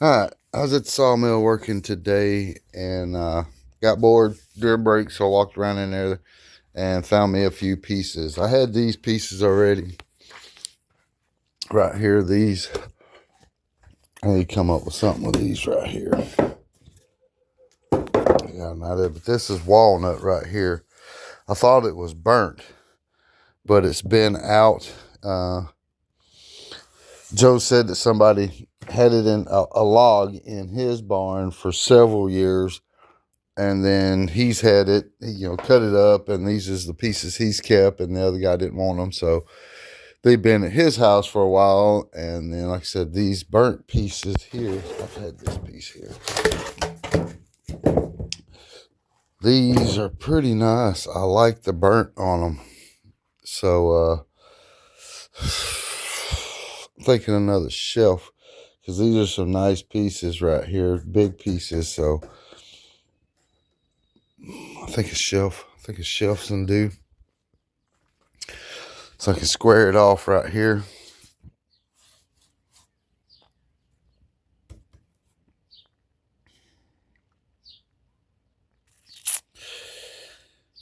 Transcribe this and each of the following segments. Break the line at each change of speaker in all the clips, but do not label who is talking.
Alright, I was at the sawmill working today and got bored during break, so I walked around in there and found me a few pieces. I had these pieces already right here. These, I need to come up with something with these right here. Yeah, not it, but this is walnut right here. I thought it was burnt, but it's been out. Joe said that somebody had it in a log in his barn for several years, and then he's had it, cut it up, and these is the pieces he's kept, and the other guy didn't want them, so they've been at his house for a while. And then, like I said, these burnt pieces here, I've had this piece here. These are pretty nice. I like the burnt on them. So, I'm thinking another shelf, because these are some nice pieces right here, big pieces. So I think a shelf. I think a shelf's gonna do. So I can square it off right here.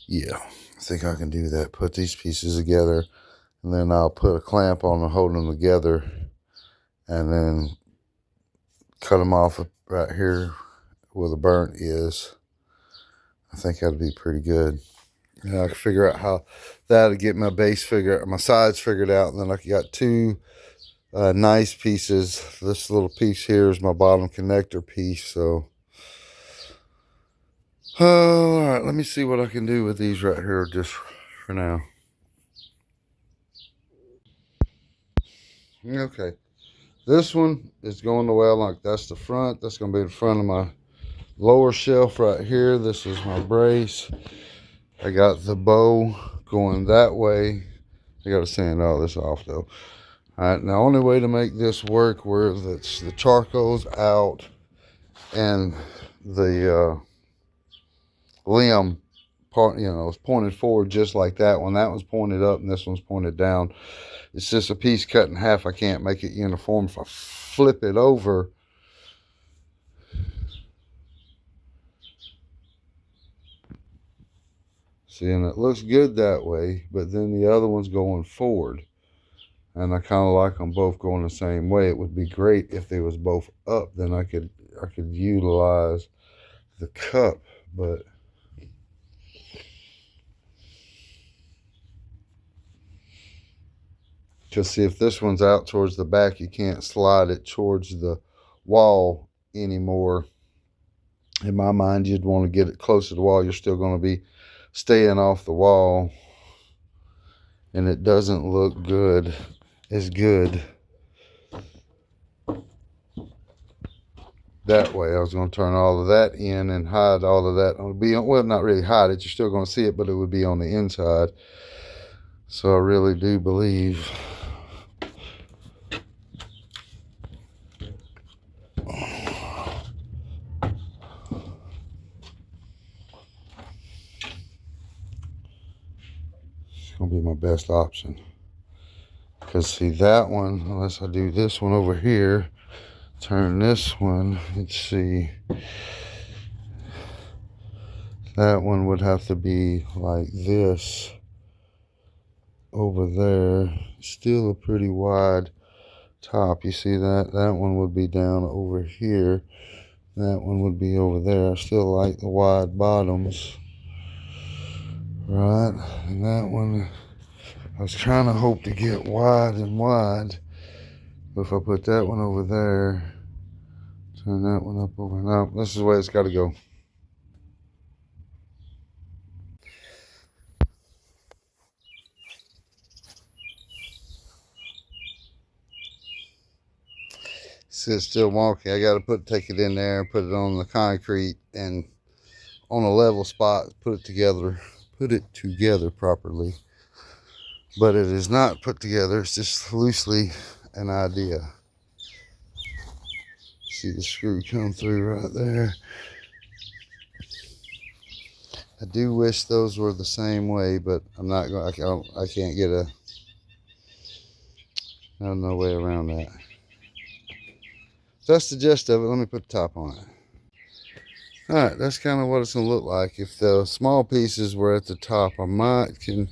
Yeah, I think I can do that. Put these pieces together, and then I'll put a clamp on them, hold them together, and then cut them off right here where the burnt is. I think that'd be pretty good. And I can figure out how that'll get my base figure, my sides figured out, and then I got two nice pieces. This little piece here is my bottom connector piece. So, all right, let me see what I can do with these right here just for now. Okay, this one is going the way I like. That's the front. That's going to be the front of my lower shelf right here. This is my brace. I got the bow going that way. I got to sand all this off though. All right, now only way to make this work where the charcoal's out and the limb part, is pointed forward just like that one. That one's pointed up and this one's pointed down. It's just a piece cut in half. I can't make it uniform. If I flip it over, see, and it looks good that way, but then the other one's going forward. And I kind of like them both going the same way. It would be great if they was both up. Then I could utilize the cup, but just see if this one's out towards the back, you can't slide it towards the wall anymore. In my mind, you'd want to get it close to the wall. You're still going to be staying off the wall, and it doesn't look good as good that way. I was going to turn all of that in and hide all of that. Well, not really hide it. You're still going to see it, but it would be on the inside. So I really do believe it's going to be my best option. Because see, that one, unless I do this one over here, turn this one, let's see, that one would have to be like this over there. Still a pretty wide top. You see that? That one would be down over here. That one would be over there. I still like the wide bottoms. Right? And that one, I was trying to hope to get wide and wide. But if I put that one over there, turn that one up over. No, this is the way it's got to go. See, it's still wonky. I got to take it in there, put it on the concrete, and on a level spot, put it together properly. But it is not put together. It's just loosely an idea. See the screw come through right there. I do wish those were the same way, but I'm not going. I can't get no way around that. That's the gist of it. Let me put the top on it. All right, that's kind of what it's gonna look like. If the small pieces were at the top, I might can.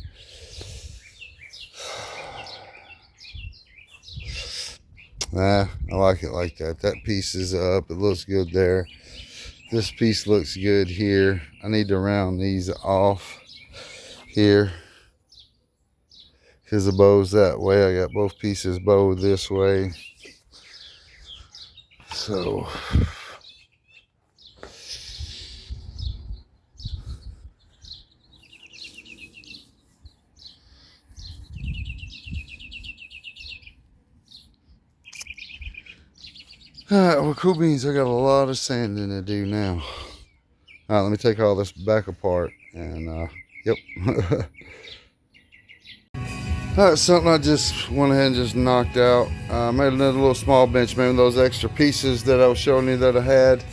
Nah, I like it like that. That piece is up. It looks good there. This piece looks good here. I need to round these off here because the bow's that way. I got both pieces bowed this way. So all right, well, cool beans. I got a lot of sanding to do now. All right, let me take all this back apart and yep. All right, something I just went ahead and just knocked out. Made another little small bench, maybe those extra pieces that I was showing you that I had.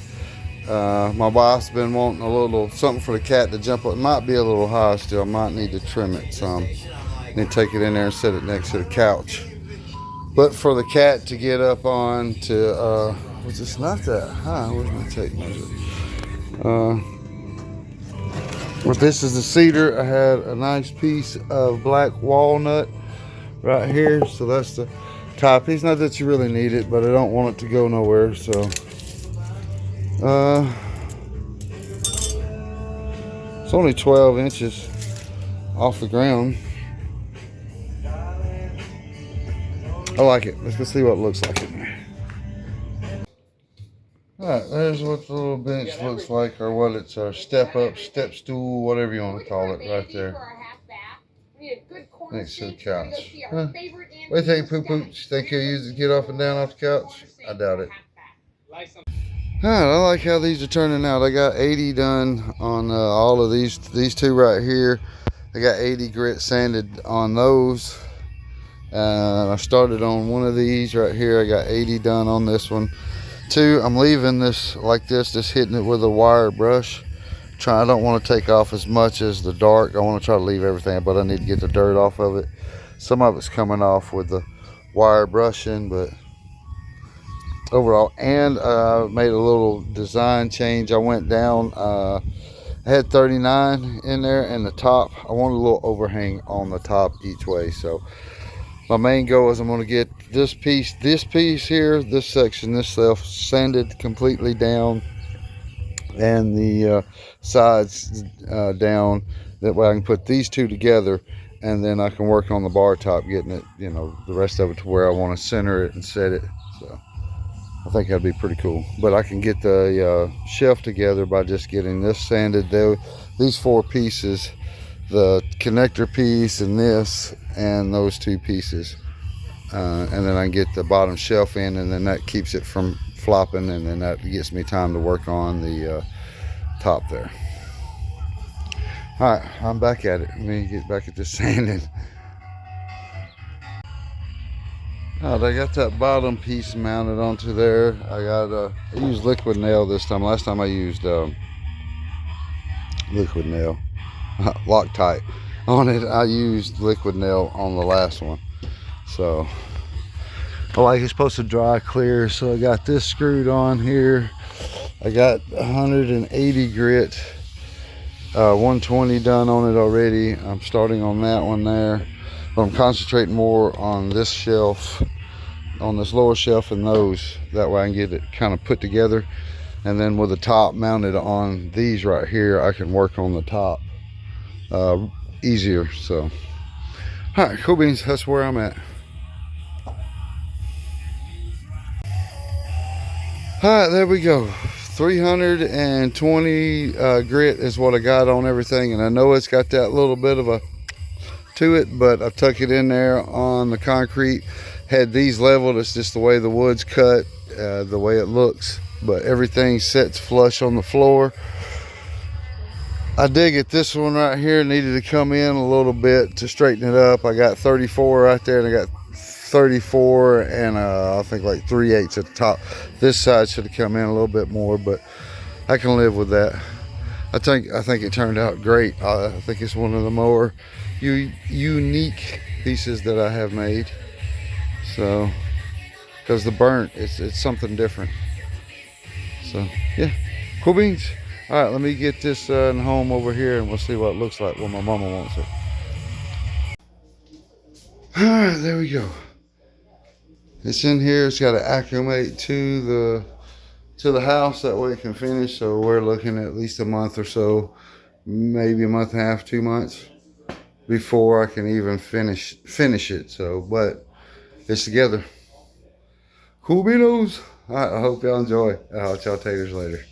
My wife's been wanting a little something for the cat to jump up. It might be a little high still. I might need to trim it some. Need to take it in there and set it next to the couch. But for the cat to get up on to, which is not that high. Where's my tape measure? Well, this is the cedar. I had a nice piece of black walnut right here. So that's the top piece. Not that you really need it, but I don't want it to go nowhere. So, it's only 12 inches off the ground. I like it. Let's go see what it looks like in there. Alright, there's what the little bench looks like, or what it's a step up, step stool, whatever you want to call it, right there. Next to the couch. Huh? What do you think, Poo Pooch? Think you'll use it to get up and down off the couch? I doubt it. Alright, I like how these are turning out. I got 80 done on all of these two right here. I got 80 grit sanded on those. I started on one of these right here. I got 80 done on this one. Two, I'm leaving this like this, just hitting it with a wire brush. I don't want to take off as much as the dark. I want to try to leave everything, but I need to get the dirt off of it. Some of it's coming off with the wire brushing, but overall, and made a little design change. I went down, I had 39 in there, and the top, I wanted a little overhang on the top each way. So my main goal is I'm going to get this piece here, this section, this self sanded completely down, and the sides down. That way I can put these two together, and then I can work on the bar top, getting it, you know, the rest of it to where I want to center it and set it. So I think that'd be pretty cool. But I can get the shelf together by just getting this sanded. These four pieces, the connector piece and this and those two pieces, and then I can get the bottom shelf in, and then that keeps it from flopping, and then that gives me time to work on the top there. All right, I'm back at it. Let me get back at this sanding. All right, I got that bottom piece mounted onto there. I used liquid nail this time. Last time I used liquid nail. Loctite on it. I used liquid nail on the last one, so I like it's supposed to dry clear. So I got this screwed on here. I got 180 grit, 120 done on it already. I'm starting on that one there, but I'm concentrating more on this shelf, on this lower shelf, and those. That way I can get it kind of put together, and then with the top mounted on these right here, I can work on the top easier. So all right, cool beans, that's where I'm at. All right, there we go. 320 grit is what I got on everything, and I know it's got that little bit of a to it, but I tuck it in there on the concrete. Had these leveled. It's just the way the wood's cut, the way it looks, but everything sets flush on the floor. I dig it. This one right here needed to come in a little bit to straighten it up. I got 34 right there, and I got 34 and I think like 3/8 at the top. This side should have come in a little bit more, but I can live with that. I think it turned out great. I think it's one of the more unique pieces that I have made. So because the burnt, it's something different. So yeah, cool beans. All right, let me get this in home over here, and we'll see what it looks like when my mama wants it. All right, there we go. It's in here. It's got to acclimate to the house. That way it can finish. So we're looking at least a month or so, maybe a month and a half, 2 months before I can even finish it. So, but it's together. Cool beanos. All right, I hope y'all enjoy. I'll talk to you later.